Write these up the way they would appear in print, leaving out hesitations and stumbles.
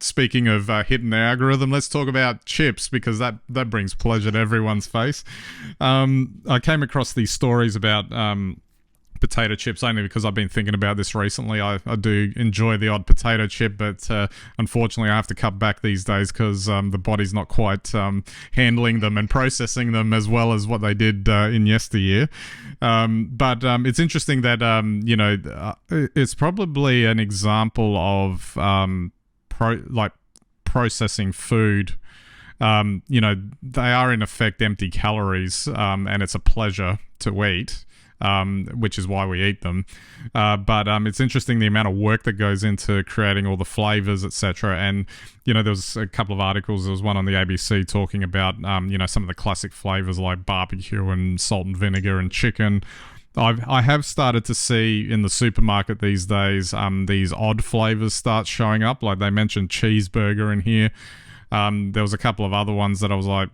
speaking of hitting the algorithm, let's talk about chips because that brings pleasure to everyone's face. I came across these stories about potato chips only because I've been thinking about this recently. I do enjoy the odd potato chip, but unfortunately I have to cut back these days because the body's not quite handling them and processing them as well as what they did in yesteryear. But it's interesting that it's probably an example of processing food. They are in effect empty calories, and it's a pleasure to eat, which is why we eat them. But it's interesting the amount of work that goes into creating all the flavors, etc. And there was a couple of articles. There was one on the ABC talking about some of the classic flavors like barbecue and salt and vinegar and chicken. I have started to see in the supermarket these days these odd flavors start showing up. Like they mentioned cheeseburger in here. There was a couple of other ones that I was like,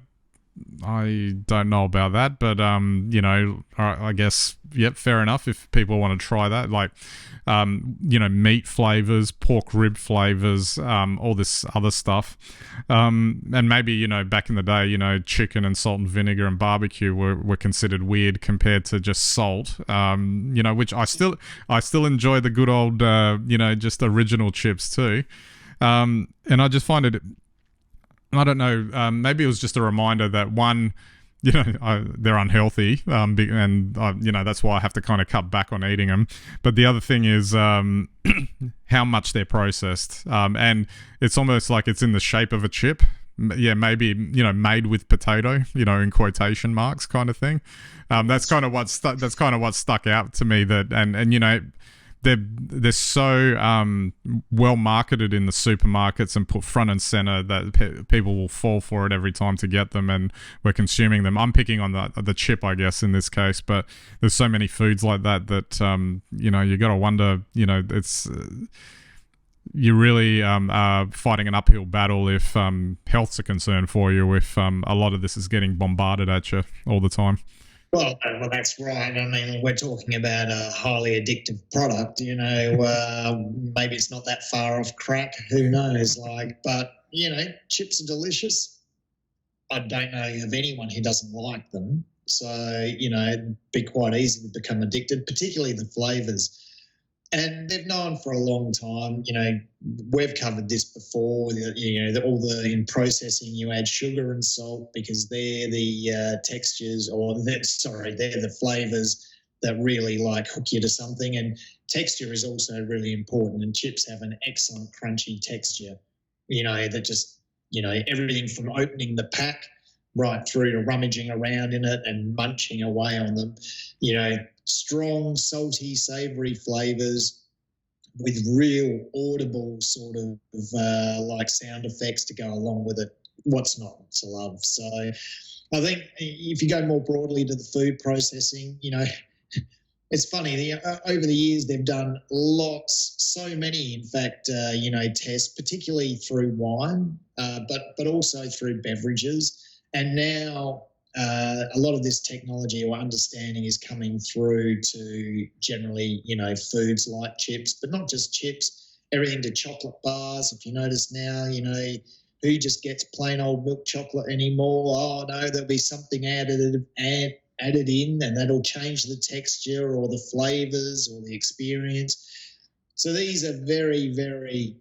I don't know about that, but I guess fair enough if people want to try that. Like, meat flavors, pork rib flavors, all this other stuff, and maybe back in the day, chicken and salt and vinegar and barbecue were considered weird compared to just salt. Which I still enjoy the good old just original chips too, and I just find it. I don't know. Maybe it was just a reminder that one, they're unhealthy, and that's why I have to kind of cut back on eating them. But the other thing is how much they're processed, and it's almost like it's in the shape of a chip. Yeah, maybe made with potato, in quotation marks, kind of thing. That's kind of what stuck out to me. That and they're so well marketed in the supermarkets and put front and center that people will fall for it every time to get them, and we're consuming them. I'm picking on the chip, I guess, in this case, but there's so many foods like that you got to wonder. It's you really are fighting an uphill battle if health's a concern for you. If a lot of this is getting bombarded at you all the time. Well, that's right. I mean, we're talking about a highly addictive product. Maybe it's not that far off crack. Who knows? But chips are delicious. I don't know of anyone who doesn't like them. So it'd be quite easy to become addicted, particularly the flavors. And they've known for a long time, we've covered this before, in processing you add sugar and salt because they're the textures they're the flavors that really hook you to something. And texture is also really important, and chips have an excellent crunchy texture, that just, everything from opening the pack right through to rummaging around in it and munching away on them, strong, salty, savoury flavours with real audible sort of sound effects to go along with it. What's not to love? So I think if you go more broadly to the food processing, it's funny. Over the years, they've done so many, in fact, tests, particularly through wine, but also through beverages. And now a lot of this technology or understanding is coming through to generally, foods like chips, but not just chips, everything to chocolate bars. If you notice now, who just gets plain old milk chocolate anymore? Oh, no, there'll be something added in, and that'll change the texture or the flavors or the experience. So these are very, very,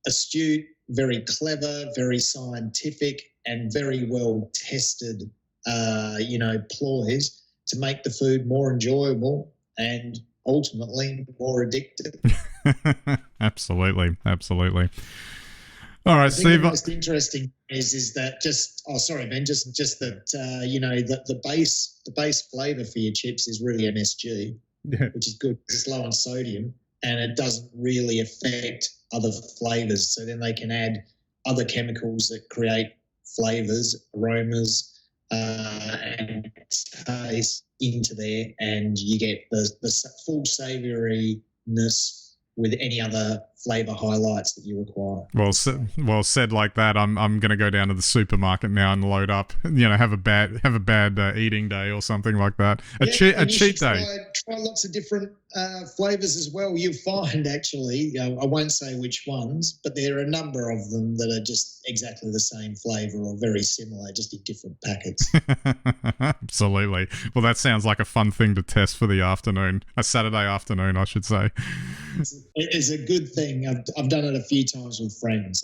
astute, very clever, very scientific, and very well tested, ploys to make the food more enjoyable and ultimately more addictive. Absolutely. All right, Steve. The most interesting is that Ben, just that the base flavour for your chips is really MSG, which is good because it's low on sodium and it doesn't really affect other flavours. So then they can add other chemicals that create flavours, aromas, and taste into there, and you get the full savouriness with any other flavor highlights that you require. Well said like that. I'm going to go down to the supermarket now and load up. Have a bad eating day or something like that. A cheat day. Try lots of different flavors as well. You'll find actually, I won't say which ones, but there are a number of them that are just exactly the same flavor or very similar, just in different packets. Absolutely. Well, that sounds like a fun thing to test for the afternoon, a Saturday afternoon, I should say. It is a good thing. I've done it a few times with friends.